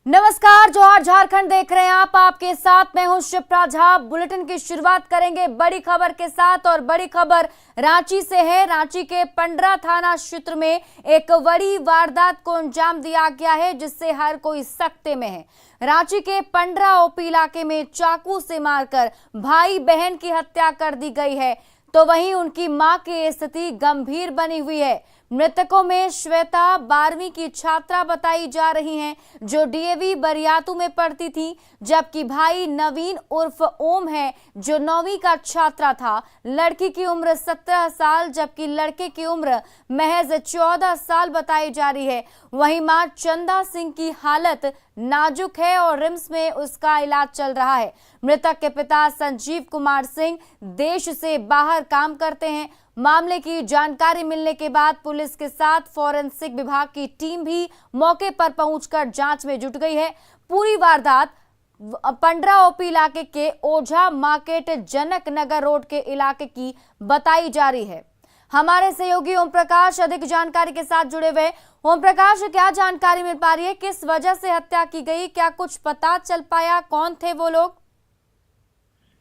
नमस्कार, जोहार झारखंड देख रहे हैं आप। आपके साथ मैं हूं शिप्रा झा। बुलेटिन की शुरुआत करेंगे बड़ी खबर के साथ और बड़ी खबर रांची से है। रांची के पंडरा थाना क्षेत्र में एक बड़ी वारदात को अंजाम दिया गया है जिससे हर कोई सकते में है। रांची के पंडरा ओपी इलाके में चाकू से मारकर भाई बहन की हत्या कर दी गई है, तो वहीं उनकी मां की स्थिति गंभीर बनी हुई है। मृतकों में श्वेता 12वीं की छात्रा बताई जा रही हैं जो डीएवी बरियातू में पढ़ती थी, जबकि भाई नवीन उर्फ ओम है जो 9वीं का छात्रा था। लड़की की उम्र 17 साल जबकि लड़के की उम्र महज 14 साल बताई जा रही है। वहीं मां चंदा सिंह की हालत नाजुक है और रिम्स में उसका इलाज चल रहा है। मृतक के पिता संजीव कुमार सिंह देश से बाहर काम करते हैं। मामले की जानकारी मिलने के बाद पुलिस के साथ फॉरेंसिक विभाग की टीम भी मौके पर पहुंचकर जांच में जुट गई है। पूरी वारदात पंडरा ओपी इलाके के ओझा मार्केट जनक नगर रोड के इलाके की बताई जा रही है। हमारे सहयोगी ओम प्रकाश अधिक जानकारी के साथ जुड़े हुए। ओम प्रकाश, क्या जानकारी मिल पा रही है? किस वजह से हत्या की गई? क्या कुछ पता चल पाया? कौन थे वो लोग?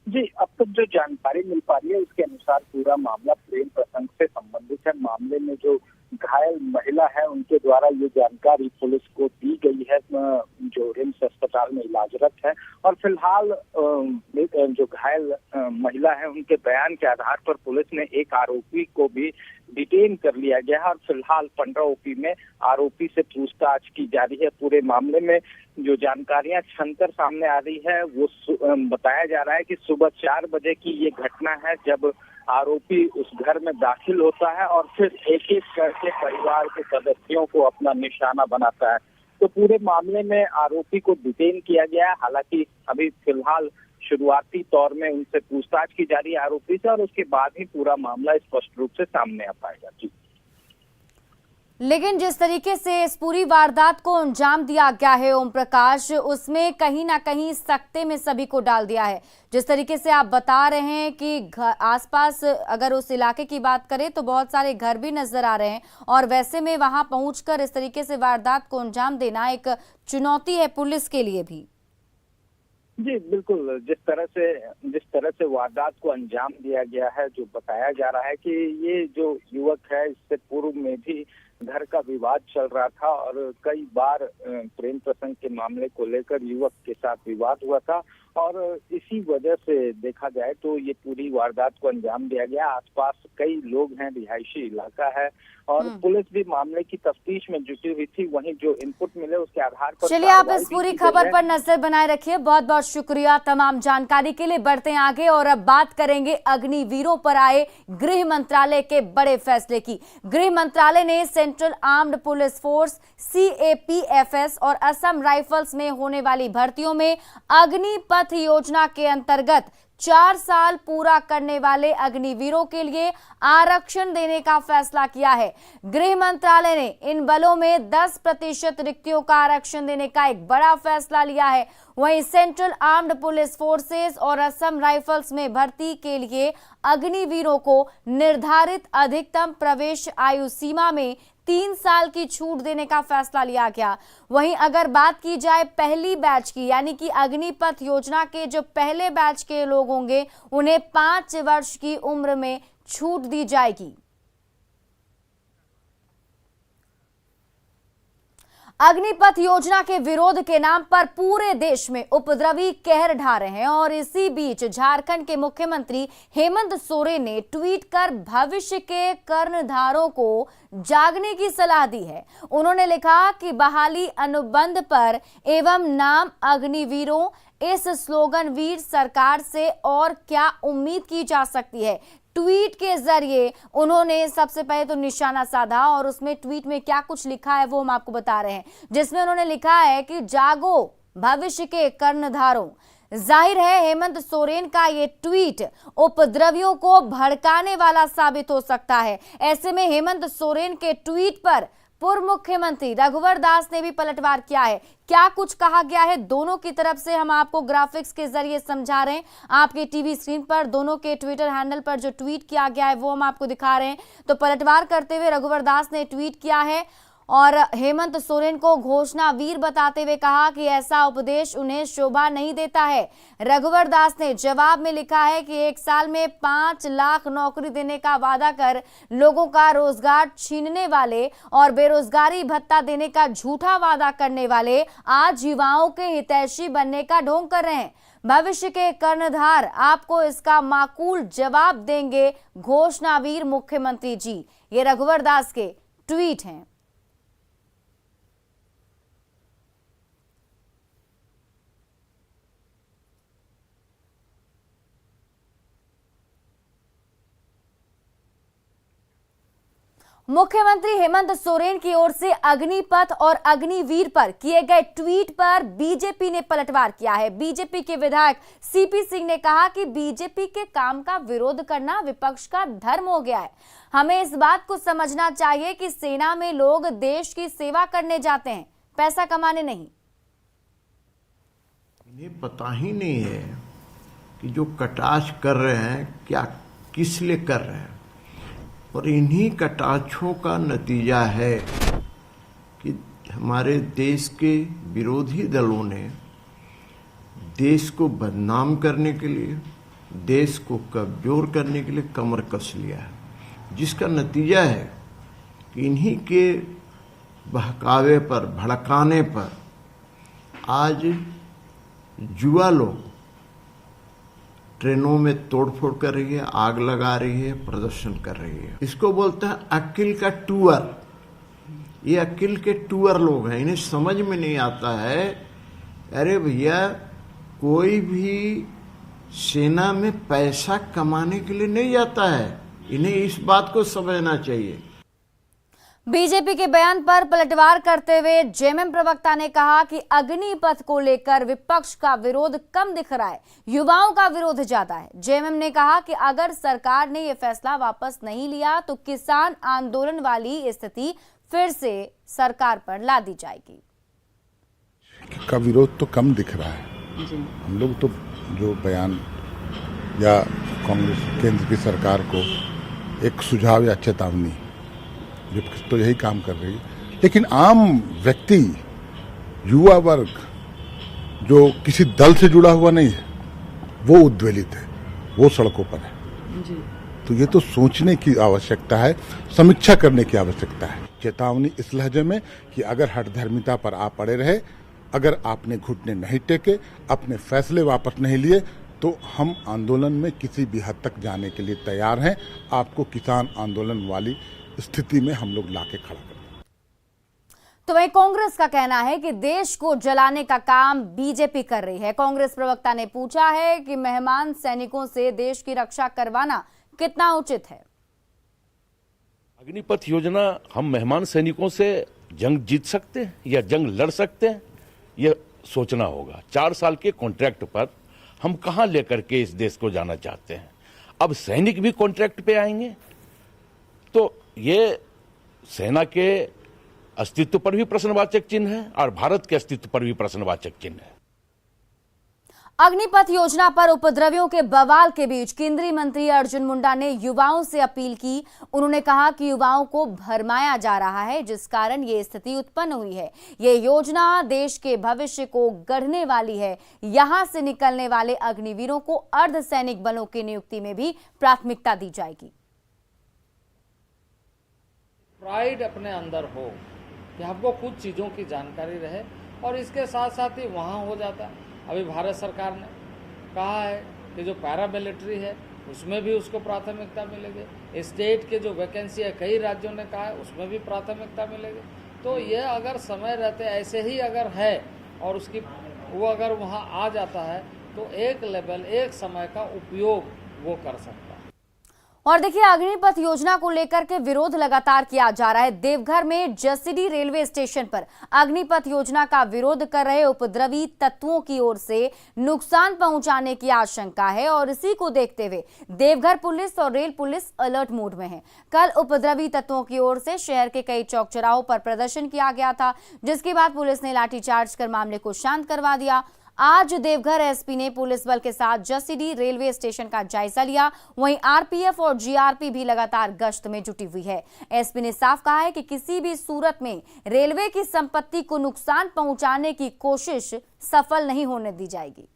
जी, अब तक जो जानकारी मिल पा रही है उसके अनुसार पूरा मामला प्रेम प्रसंग से संबंधित है। मामले में जो घायल महिला है उनके द्वारा ये जानकारी पुलिस को दी गई है, जो रिम्स अस्पताल में इलाजरत है। और फिलहाल जो घायल महिला है उनके बयान के आधार पर पुलिस ने एक आरोपी को भी डिटेन कर लिया गया है और फिलहाल पंडरा ओपी में आरोपी से पूछताछ की जा रही है। पूरे मामले में जो जानकारियां छनकर सामने आ रही है वो बताया जा रहा है कि सुबह 4 बजे की ये घटना है जब आरोपी उस घर में दाखिल होता है और फिर एक एक करके परिवार के सदस्यों को अपना निशाना बनाता है। तो पूरे मामले में आरोपी को डिटेन किया गया है। हालांकि अभी फिलहाल शुरुआती तौर में उनसे पूछताछ की जा रही है आरोपी से और उसके बाद ही पूरा मामला स्पष्ट रूप से सामने आ पाएगा। जी, लेकिन जिस तरीके से इस पूरी वारदात को अंजाम दिया गया है ओम प्रकाश, उसमें कहीं ना कहीं सकते में सभी को डाल दिया है। जिस तरीके से आप बता रहे हैं कि आसपास अगर उस इलाके की बात करें तो बहुत सारे घर भी नजर आ रहे हैं और वैसे में वहां पहुंचकर इस तरीके से वारदात को अंजाम देना एक चुनौती है पुलिस के लिए भी। जी बिल्कुल, जिस तरह से वारदात को अंजाम दिया गया है, जो बताया जा रहा है कि ये जो युवक है इससे पूर्व में भी घर का विवाद चल रहा था और कई बार प्रेम प्रसंग के मामले को लेकर युवक के साथ विवाद हुआ था और इसी वजह से देखा जाए तो ये पूरी वारदात को अंजाम दिया गया। आसपास कई लोग हैं, रिहायशी इलाका है और पुलिस भी मामले की तफ्तीश में जुटी हुई थी। वहीं जो इनपुट मिले उसके आधार पर चलिए, आप इस पूरी खबर पर नजर बनाए रखिए। बहुत बहुत शुक्रिया तमाम जानकारी के लिए। बढ़ते हैं आगे और अब बात करेंगे अग्निवीरों पर आए गृह मंत्रालय के बड़े फैसले की। गृह मंत्रालय ने central armed police force CAPFS और असम राइफल्स में होने वाली भर्तियों में अग्निपथ योजना के अंतर्गत 4 साल पूरा करने वाले अग्निवीरों के लिए आरक्षण देने का फैसला किया है। गृह मंत्रालय ने इन बलों में 10% रिक्तियों का आरक्षण देने का एक बड़ा फैसला लिया है। वहीं सेंट्रल आर्म्ड पुलिस फोर्सेस और असम राइफल्स में भर्ती के लिए अग्निवीरों को निर्धारित अधिकतम प्रवेश आयु सीमा में 3 साल की छूट देने का फैसला लिया गया। वहीं अगर बात की जाए पहली बैच की, यानी कि अग्निपथ योजना के जो पहले बैच के लोग होंगे उन्हें 5 वर्ष की उम्र में छूट दी जाएगी। अग्निपथ योजना के विरोध के नाम पर पूरे देश में उपद्रवी कहर ढा रहे हैं और इसी बीच झारखंड के मुख्यमंत्री हेमंत सोरेन ने ट्वीट कर भविष्य के कर्णधारों को जागने की सलाह दी है। उन्होंने लिखा कि बहाली अनुबंध पर एवं नाम अग्निवीरों, इस स्लोगन वीर सरकार से और क्या उम्मीद की जा सकती है। ट्वीट के जरिए उन्होंने सबसे पहले तो निशाना साधा और उसमें ट्वीट में क्या कुछ लिखा है वो हम आपको बता रहे हैं, जिसमें उन्होंने लिखा है कि जागो भविष्य के कर्णधारों। जाहिर है हेमंत सोरेन का ये ट्वीट उपद्रवियों को भड़काने वाला साबित हो सकता है। ऐसे में हेमंत सोरेन के ट्वीट पर पूर्व मुख्यमंत्री रघुवर दास ने भी पलटवार किया है। क्या कुछ कहा गया है दोनों की तरफ से हम आपको ग्राफिक्स के जरिए समझा रहे हैं। आपके टीवी स्क्रीन पर दोनों के ट्विटर हैंडल पर जो ट्वीट किया गया है वो हम आपको दिखा रहे हैं। तो पलटवार करते हुए रघुवर दास ने ट्वीट किया है, और हेमंत सोरेन को घोषणा वीर बताते हुए कहा कि ऐसा उपदेश उन्हें शोभा नहीं देता है। रघुवर दास ने जवाब में लिखा है कि 1 साल में 5 लाख नौकरी देने का वादा कर लोगों का रोजगार छीनने वाले और बेरोजगारी भत्ता देने का झूठा वादा करने वाले आज युवाओं के हितैषी बनने का ढोंग कर रहे हैं। भविष्य के कर्णधार आपको इसका माकूल जवाब देंगे घोषणावीर मुख्यमंत्री जी। ये रघुवर दास के ट्वीट हैं। मुख्यमंत्री हेमंत सोरेन की ओर से अग्निपथ और अग्निवीर पर किए गए ट्वीट पर बीजेपी ने पलटवार किया है। बीजेपी के विधायक सीपी सिंह ने कहा कि बीजेपी के काम का विरोध करना विपक्ष का धर्म हो गया है। हमें इस बात को समझना चाहिए कि सेना में लोग देश की सेवा करने जाते हैं, पैसा कमाने नहीं। इन्हें पता ही नहीं है कि जो कटाक्ष कर रहे हैं क्या किस लिए कर रहे हैं, और इन्हीं कटाक्षों का नतीजा है कि हमारे देश के विरोधी दलों ने देश को बदनाम करने के लिए, देश को कमजोर करने के लिए कमर कस लिया है, जिसका नतीजा है कि इन्हीं के बहकावे पर, भड़काने पर आज युवा लोग ट्रेनों में तोड़फोड़ कर रही है, आग लगा रही है, प्रदर्शन कर रही है। इसको बोलते हैं अकिल का टूअर। ये अकिल के टूअर लोग हैं, इन्हें समझ में नहीं आता है। अरे भैया, कोई भी सेना में पैसा कमाने के लिए नहीं जाता है, इन्हें इस बात को समझना चाहिए। बीजेपी के बयान पर पलटवार करते हुए जेएमएम प्रवक्ता ने कहा कि अग्निपथ को लेकर विपक्ष का विरोध कम दिख रहा है, युवाओं का विरोध ज्यादा है। जेएमएम ने कहा कि अगर सरकार ने यह फैसला वापस नहीं लिया तो किसान आंदोलन वाली स्थिति फिर से सरकार पर ला दी जाएगी। का विरोध तो कम दिख रहा है। हम लोग तो जो बयान या कांग्रेस केंद्र की सरकार को एक सुझाव या चेतावनी, विपक्ष तो यही काम कर रही है, लेकिन आम व्यक्ति, युवा वर्ग जो किसी दल से जुड़ा हुआ नहीं है, वो उद्वेलित है, वो सड़कों पर है जी। तो ये तो सोचने की आवश्यकता है, समीक्षा करने की आवश्यकता है। चेतावनी इस लहजे में कि अगर हठधर्मिता पर आप पड़े रहे, अगर आपने घुटने नहीं टेके, अपने फैसले वापस नहीं लिए, तो हम आंदोलन में किसी भी हद तक जाने के लिए तैयार हैं। आपको किसान आंदोलन वाली स्थिति में हम लोग लाके खड़ा कर। तो वही कांग्रेस का कहना है कि देश को जलाने का काम बीजेपी कर रही है। कांग्रेस प्रवक्ता ने पूछा है कि मेहमान सैनिकों से देश की रक्षा करवाना कितना उचित है। अग्निपथ योजना, हम मेहमान सैनिकों से जंग जीत सकते हैं या जंग लड़ सकते हैं, यह सोचना होगा। 4 साल के कॉन्ट्रैक्ट पर हम कहां लेकर के इस देश को जाना चाहते हैं। अब सैनिक भी कॉन्ट्रैक्ट पे आएंगे तो ये सेना के अस्तित्व पर भी प्रश्नवाचक चिन्ह है और भारत के अस्तित्व पर भी प्रश्नवाचक चिन्ह है। अग्निपथ योजना पर उपद्रवियों के बवाल के बीच केंद्रीय मंत्री अर्जुन मुंडा ने युवाओं से अपील की। उन्होंने कहा कि युवाओं को भरमाया जा रहा है, जिस कारण ये स्थिति उत्पन्न हुई है। ये योजना देश के भविष्य को गढ़ने वाली है। यहां से निकलने वाले अग्निवीरों को अर्धसैनिक बलों की नियुक्ति में भी प्राथमिकता दी जाएगी। प्राइड अपने अंदर हो कि हमको कुछ चीज़ों की जानकारी रहे, और इसके साथ साथ ही वहाँ हो जाता है। अभी भारत सरकार ने कहा है कि जो पैरामिलिट्री है उसमें भी उसको प्राथमिकता मिलेगी। स्टेट के जो वैकेंसी है कई राज्यों ने कहा है उसमें भी प्राथमिकता मिलेगी। तो ये अगर समय रहते ऐसे ही अगर है और उसकी वो अगर वहाँ आ जाता है तो एक लेवल, एक समय का उपयोग वो कर सकता है। और देखिए, अग्निपथ योजना को लेकर के विरोध लगातार किया जा रहा है। देवघर में जसीडीह रेलवे स्टेशन पर अग्निपथ योजना का विरोध कर रहे उपद्रवी तत्वों की ओर से नुकसान पहुंचाने की आशंका है और इसी को देखते हुए देवघर पुलिस और रेल पुलिस अलर्ट मोड में है। कल उपद्रवी तत्वों की ओर से शहर के कई चौक चौराहों पर प्रदर्शन किया गया था, जिसके बाद पुलिस ने लाठीचार्ज कर मामले को शांत करवा दिया। आज देवघर एसपी ने पुलिस बल के साथ जसीडीह रेलवे स्टेशन का जायजा लिया। वहीं आरपीएफ और जीआरपी भी लगातार गश्त में जुटी हुई है। एसपी ने साफ कहा है कि किसी भी सूरत में रेलवे की संपत्ति को नुकसान पहुंचाने की कोशिश सफल नहीं होने दी जाएगी।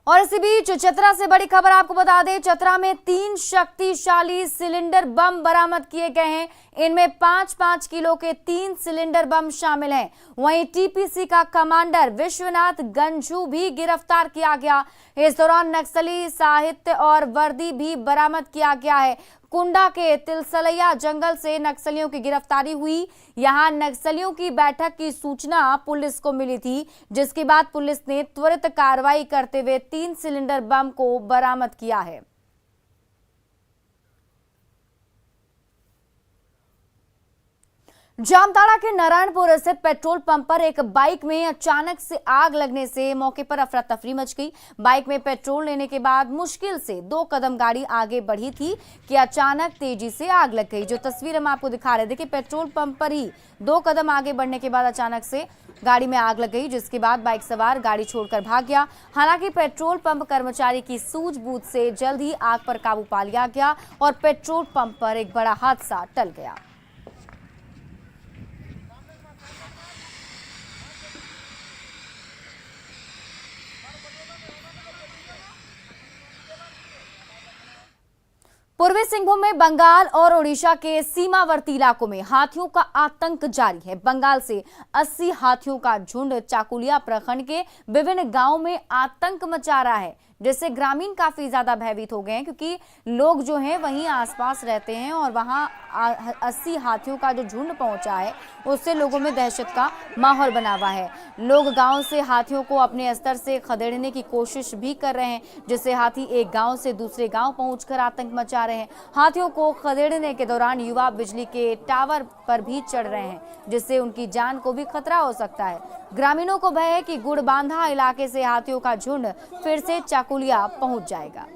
और इसी बीच चतरा से बड़ी खबर आपको बता दें, चतरा में 3 शक्तिशाली सिलेंडर बम बरामद किए गए हैं। इनमें 5-5 किलो के 3 सिलेंडर बम शामिल हैं। वहीं टीपीसी का कमांडर विश्वनाथ गंझू भी गिरफ्तार किया गया। इस दौरान नक्सली साहित्य और वर्दी भी बरामद किया गया है। कुंडा के तिलसलैया जंगल से नक्सलियों की गिरफ्तारी हुई। यहां नक्सलियों की बैठक की सूचना पुलिस को मिली थी, जिसके बाद पुलिस ने त्वरित कार्रवाई करते हुए 3 सिलेंडर बम को बरामद किया है। जामताड़ा के नारायणपुर स्थित पेट्रोल पंप पर एक बाइक में अचानक से आग लगने से मौके पर अफरा तफरी मच गई। बाइक में पेट्रोल लेने के बाद मुश्किल से 2 कदम गाड़ी आगे बढ़ी थी कि अचानक तेजी से आग लग गई। जो तस्वीर हम आपको दिखा रहे थे कि पेट्रोल पंप पर ही 2 कदम आगे बढ़ने के बाद अचानक से गाड़ी में आग लग गई, जिसके बाद बाइक सवार गाड़ी छोड़कर भाग गया। हालांकि पेट्रोल पंप कर्मचारी की सूझबूझ से जल्द ही आग पर काबू पा लिया गया और पेट्रोल पंप पर एक बड़ा हादसा टल गया। पूर्वी सिंहभूम में बंगाल और ओडिशा के सीमावर्ती इलाकों में हाथियों का आतंक जारी है। बंगाल से 80 हाथियों का झुंड चाकुलिया प्रखंड के विभिन्न गांवों में आतंक मचा रहा है, जिससे ग्रामीण काफी ज्यादा भयभीत हो गए हैं, क्योंकि लोग जो हैं वहीं आसपास रहते हैं और वहां 80 हाथियों का जो झुंड पहुंचा है उससे लोगों में दहशत का माहौल बना हुआ है। लोग गांव से हाथियों को अपने स्तर से खदेड़ने की कोशिश भी कर रहे हैं, जिससे हाथी एक गांव से दूसरे गांव पहुंचकर आतंक मचा रहे हैं। हाथियों को खदेड़ने के दौरान युवा बिजली के टावर पर भी चढ़ रहे हैं, जिससे उनकी जान को भी खतरा हो सकता है। ग्रामीणों को भय है कि गुड़बांधा इलाके से हाथियों का झुंड फिर से चाकुलिया पहुंच जाएगा।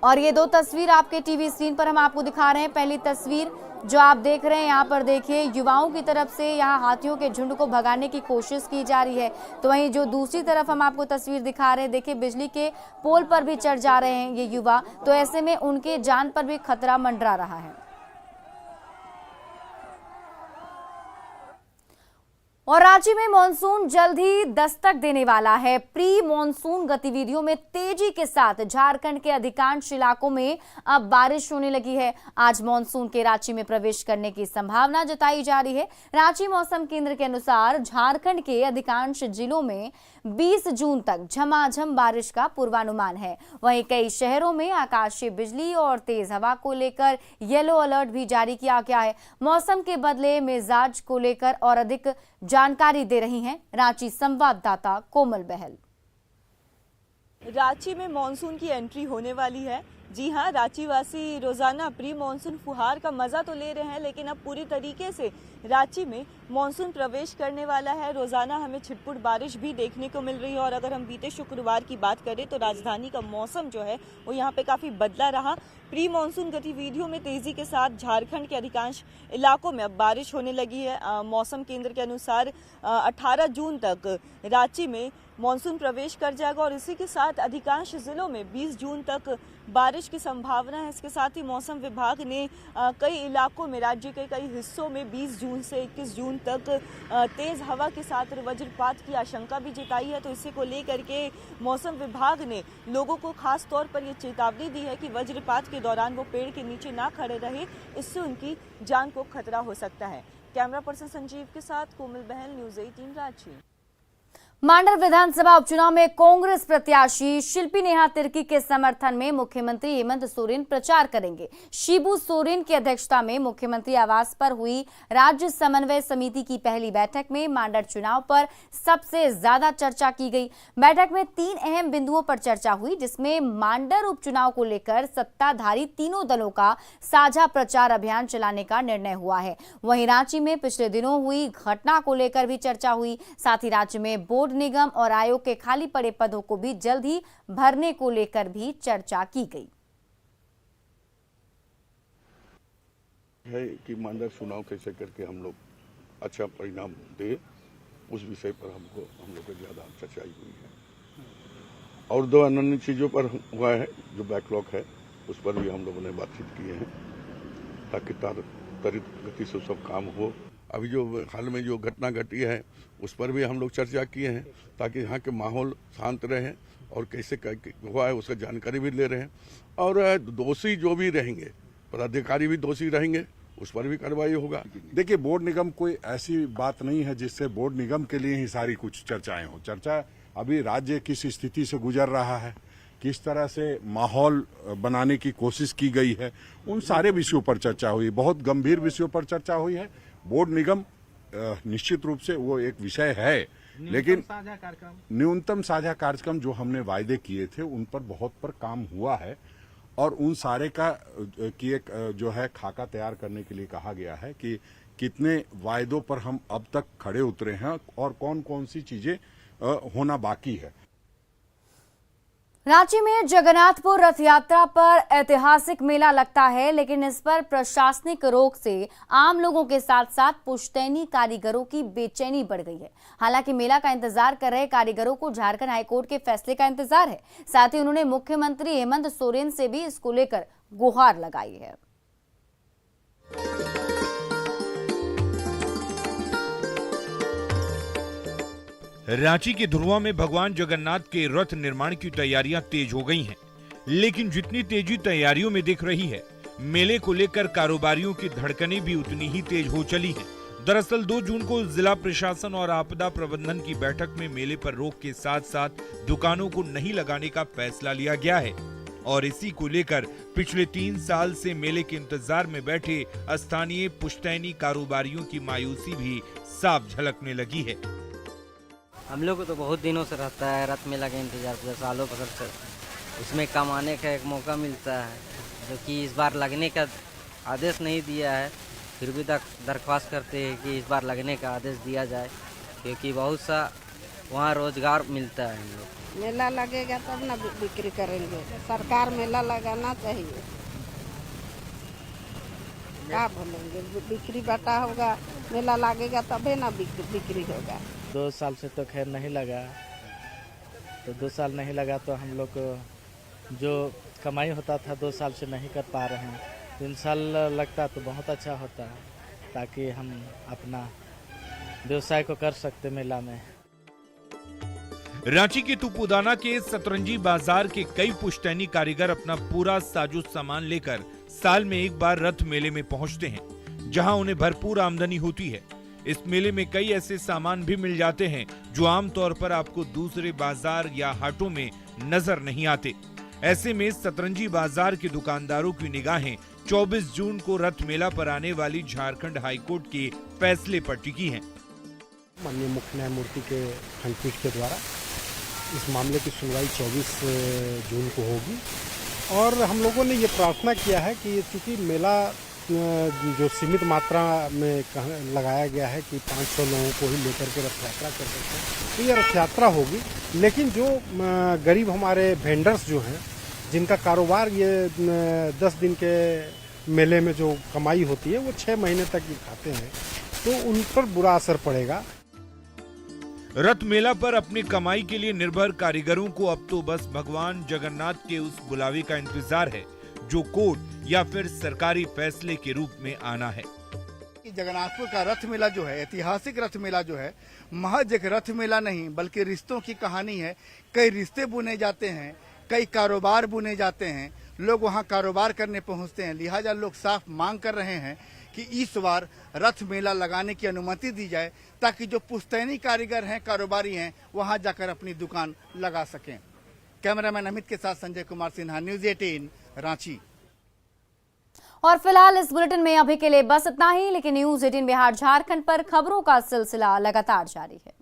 और ये 2 तस्वीर आपके टीवी स्क्रीन पर हम आपको दिखा रहे हैं। पहली तस्वीर जो आप देख रहे हैं, यहाँ पर देखिए युवाओं की तरफ से यहाँ हाथियों के झुंड को भगाने की कोशिश की जा रही है। तो वहीं जो दूसरी तरफ हम आपको तस्वीर दिखा रहे हैं, देखिए बिजली के पोल पर भी चढ़ जा रहे हैं ये युवा। तो ऐसे में उनके जान पर भी खतरा मंडरा रहा है। और रांची में मॉनसून जल्द ही दस्तक देने वाला है। प्री मॉनसून गतिविधियों में तेजी के साथ झारखंड के अधिकांश इलाकों में अब बारिश होने लगी है। आज मॉनसून के रांची में प्रवेश करने की संभावना जताई जा रही है। रांची मौसम केंद्र के अनुसार झारखंड के अधिकांश जिलों में 20 जून तक झमाझम बारिश का पूर्वानुमान है। वहीं कई शहरों में आकाशीय बिजली और तेज हवा को लेकर येलो अलर्ट भी जारी किया गया है। मौसम के बदले मिजाज को लेकर और अधिक जानकारी दे रही हैं रांची संवाददाता कोमल बहल। रांची में मॉनसून की एंट्री होने वाली है। जी हाँ, रांची वासी रोजाना प्री मॉनसून फुहार का मजा तो ले रहे हैं, लेकिन अब पूरी तरीके से रांची में मॉनसून प्रवेश करने वाला है। रोजाना हमें छिटपुट बारिश भी देखने को मिल रही है। और अगर हम बीते शुक्रवार की बात करें तो राजधानी का मौसम जो है वो यहाँ पे काफी बदला रहा। प्री मॉनसून गतिविधियों में तेजी के साथ झारखंड के अधिकांश इलाकों में अब बारिश होने लगी है। मौसम केंद्र के अनुसार 18 जून तक रांची में मॉनसून प्रवेश कर जाएगा और इसी के साथ अधिकांश जिलों में 20 जून तक बारिश की संभावना है। इसके साथ ही मौसम विभाग ने कई इलाकों में, राज्य के कई हिस्सों में 20 जून से 21 जून तक तेज हवा के साथ वज्रपात की आशंका भी जताई है। तो इसी को लेकर के मौसम विभाग ने लोगों को खास तौर पर यह चेतावनी दी है कि वज्रपात के दौरान वो पेड़ के नीचे ना खड़े रहे, इससे उनकी जान को खतरा हो सकता है। कैमरा पर्सन संजीव के साथ कोमल बहल, न्यूज़ 18 रांची। मांडर विधानसभा उपचुनाव में कांग्रेस प्रत्याशी शिल्पी नेहा तिर्की के समर्थन में मुख्यमंत्री हेमंत सोरेन प्रचार करेंगे। शिबू सोरेन की अध्यक्षता में मुख्यमंत्री आवास पर हुई राज्य समन्वय समिति की पहली बैठक में मांडर चुनाव पर सबसे ज्यादा चर्चा की गई। बैठक में 3 अहम बिंदुओं पर चर्चा हुई, जिसमें मांडर उपचुनाव को लेकर सत्ताधारी तीनों दलों का साझा प्रचार अभियान चलाने का निर्णय हुआ है। वहीं रांची में पिछले दिनों हुई घटना को लेकर भी चर्चा हुई। साथ ही राज्य में बोर्ड निगम और आयोग के खाली पड़े पदों को भी जल्द ही भरने को लेकर भी चर्चा की गई। है कि ईमानदार चुनाव कैसे करके हम लोग अच्छा परिणाम दे, उस विषय पर हम लोग को ज़्यादा सच्चाई हुई है। और दो अन्य चीज़ों पर हुआ है, जो बैकलॉग है उस पर भी हम लोगों ने बातचीत किए हैं, ताकि त्वरित गति से सब काम हो। अभी जो हाल में जो घटना घटी है उस पर भी हम लोग चर्चा किए हैं, ताकि यहाँ के माहौल शांत रहे और कैसे हुआ है उसका जानकारी भी ले रहे हैं। और दोषी जो भी रहेंगे, पदाधिकारी भी दोषी रहेंगे, उस पर भी कार्रवाई होगा। देखिए, बोर्ड निगम कोई ऐसी बात नहीं है जिससे बोर्ड निगम के लिए ही सारी कुछ चर्चाएं हो। चर्चा अभी राज्य किस स्थिति से गुजर रहा है, किस तरह से माहौल बनाने की कोशिश की गई है, उन सारे विषयों पर चर्चा हुई। बहुत गंभीर विषयों पर चर्चा हुई है। बोर्ड निगम निश्चित रूप से वो एक विषय है, लेकिन न्यूनतम साझा कार्यक्रम जो हमने वायदे किए थे उन पर बहुत पर काम हुआ है, और उन सारे की एक जो है खाका तैयार करने के लिए कहा गया है कि कितने वायदों पर हम अब तक खड़े उतरे हैं और कौन कौन सी चीजें होना बाकी है। रांची में जगन्नाथपुर रथ यात्रा पर ऐतिहासिक मेला लगता है, लेकिन इस पर प्रशासनिक रोक से आम लोगों के साथ साथ पुश्तैनी कारीगरों की बेचैनी बढ़ गई है। हालांकि मेला का इंतजार कर रहे कारीगरों को झारखंड हाईकोर्ट के फैसले का इंतजार है। साथ ही उन्होंने मुख्यमंत्री हेमंत सोरेन से भी इसको लेकर गुहार लगाई है। रांची के धुर्वा में भगवान जगन्नाथ के रथ निर्माण की तैयारियां तेज हो गई हैं, लेकिन जितनी तेजी तैयारियों में दिख रही है, मेले को लेकर कारोबारियों की धड़कनें भी उतनी ही तेज हो चली हैं। दरअसल 2 जून को जिला प्रशासन और आपदा प्रबंधन की बैठक में मेले पर रोक के साथ साथ दुकानों को नहीं लगाने का फैसला लिया गया है, और इसी को लेकर पिछले 3 साल से मेले के इंतजार में बैठे स्थानीय पुश्तैनी कारोबारियों की मायूसी भी साफ झलकने लगी है। हम लोग को तो बहुत दिनों से रहता है रथ मेला के इंतजार, पूरे सालों भर से उसमें कमाने का एक मौका मिलता है, जो कि इस बार लगने का आदेश नहीं दिया है। फिर भी दरख्वास्त करते हैं कि इस बार लगने का आदेश दिया जाए, क्योंकि बहुत सा वहाँ रोजगार मिलता है। हम लोग मेला लगेगा तब ना बिक्री करेंगे, सरकार मेला लगाना चाहिए। क्या बोलेंगे, बिक्री बटा होगा, मेला लगेगा तभी ना बिक्री होगा। 2 साल से तो खैर नहीं लगा, तो 2 साल नहीं लगा तो हम लोग जो कमाई होता था 2 साल से नहीं कर पा रहे हैं। 3 साल लगता तो बहुत अच्छा होता, ताकि हम अपना व्यवसाय को कर सकते मेला में। रांची के तुपुदाना के सतरंजी बाजार के कई पुश्तैनी कारीगर अपना पूरा साजो सामान लेकर साल में एक बार रथ मेले में पहुंचते हैं, जहां उन्हें भरपूर आमदनी होती है। इस मेले में कई ऐसे सामान भी मिल जाते हैं जो आमतौर पर आपको दूसरे बाजार या हाटों में नजर नहीं आते। ऐसे में सतरंजी बाजार के दुकानदारों की निगाहें 24 जून को रथ मेला पर आने वाली झारखंड हाईकोर्ट के फैसले पर टिकी हैं। माननीय मुख्य न्यायमूर्ति के खंडपीठ के द्वारा इस मामले की सुनवाई 24 जून को होगी, और हम लोगों ने ये प्रार्थना किया है कि चूंकि मेला जो सीमित मात्रा में लगाया गया है कि 500 लोगों को ही लेकर के रथ यात्रा कर सकते हैं, तो ये रथ यात्रा होगी। लेकिन जो गरीब हमारे वेंडर्स जो हैं, जिनका कारोबार ये 10 दिन के मेले में जो कमाई होती है वो 6 महीने तक ही खाते हैं, तो उन पर बुरा असर पड़ेगा। रथ मेला पर अपनी कमाई के लिए निर्भर कारीगरों को अब तो बस भगवान जगन्नाथ के उस बुलावे का इंतजार है, जो कोर्ट या फिर सरकारी फैसले के रूप में आना है। जगन्नाथपुर का रथ मेला जो है, ऐतिहासिक रथ मेला जो है, महज एक रथ मेला नहीं बल्कि रिश्तों की कहानी है। कई रिश्ते बुने जाते हैं, कई कारोबार बुने जाते हैं, लोग वहां कारोबार करने पहुंचते हैं। लिहाजा लोग साफ मांग कर रहे हैं कि इस बार रथ मेला लगाने की अनुमति दी जाए, ताकि जो पुश्तैनी कारीगर हैं, कारोबारी हैं, वहां जाकर अपनी दुकान लगा सकें। कैमरामैन अमित के साथ संजय कुमार सिन्हा, न्यूज़ 18 रांची। और फिलहाल इस बुलेटिन में अभी के लिए बस इतना ही, लेकिन न्यूज़ 18 बिहार झारखंड पर खबरों का सिलसिला लगातार जारी है।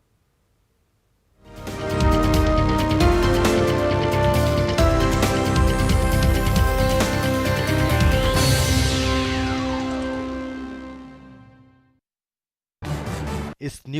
इस न्यूज